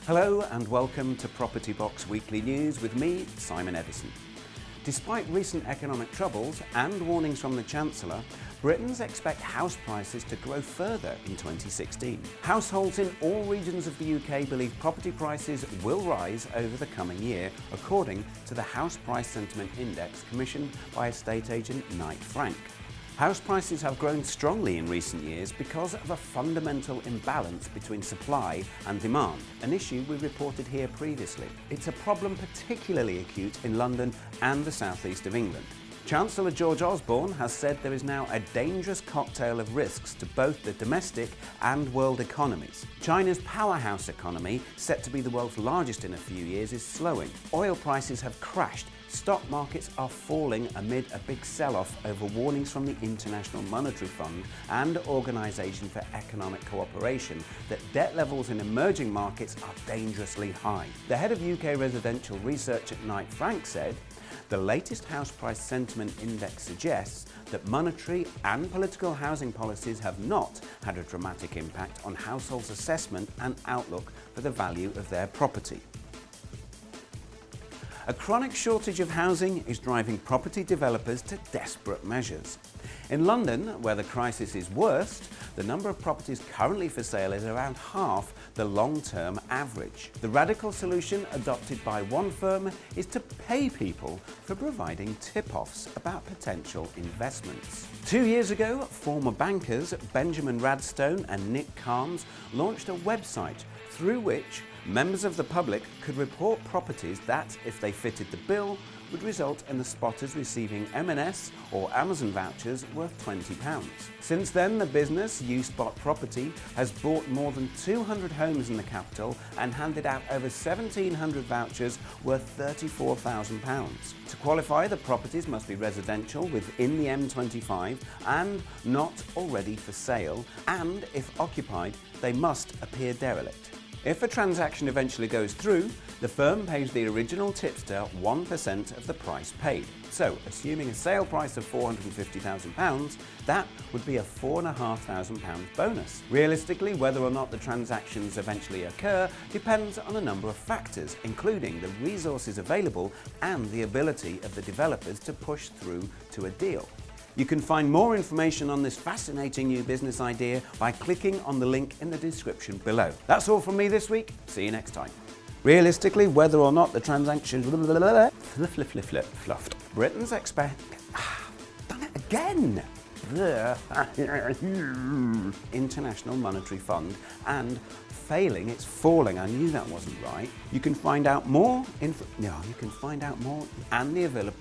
Hello and welcome to Property Box Weekly News with me, Simon Edison. Despite recent economic troubles and warnings from the Chancellor, Britons expect house prices to grow further in 2016. Households in all regions of the UK believe property prices will rise over the coming year, according to the House Price Sentiment Index commissioned by estate agent Knight Frank. House prices have grown strongly in recent years because of a fundamental imbalance between supply and demand, an issue we reported here previously. It's a problem particularly acute in London and the southeast of England. Chancellor George Osborne has said there is now a dangerous cocktail of risks to both the domestic and world economies. China's powerhouse economy, set to be the world's largest in a few years, is slowing. Oil prices have crashed. Stock markets are falling amid a big sell-off over warnings from the International Monetary Fund and Organisation for Economic Cooperation that debt levels in emerging markets are dangerously high. The head of UK residential research at Knight Frank said, "The latest house price sentiment index suggests that monetary and political housing policies have not had a dramatic impact on households' assessment and outlook for the value of their property." A chronic shortage of housing is driving property developers to desperate measures. In London, where the crisis is worst, the number of properties currently for sale is around half the long-term average. The radical solution adopted by one firm is to pay people for providing tip-offs about potential investments. 2 years ago, former bankers Benjamin Radstone and Nick Carnes launched a website through which members of the public could report properties that, if they fitted the bill, would result in the spotters receiving M&S or Amazon vouchers worth £20. Since then, the business, You Spot Property, has bought more than 200 homes in the capital and handed out over 1,700 vouchers worth £34,000. To qualify, the properties must be residential within the M25 and not already for sale, and if occupied, they must appear derelict. If a transaction eventually goes through, the firm pays the original tipster 1% of the price paid. So, assuming a sale price of £450,000, that would be a £4,500 bonus. Realistically, whether or not the transactions eventually occur depends on a number of factors, including the resources available and the ability of the developers to push through to a deal. You can find more information on this fascinating new business idea by clicking on the link in the description below. That's all from me this week. See you next time. Realistically, whether or not the transaction fluffed. Britons expect... done it again! International Monetary Fund and failing, it's falling. I knew that wasn't right. You can find out more and the available...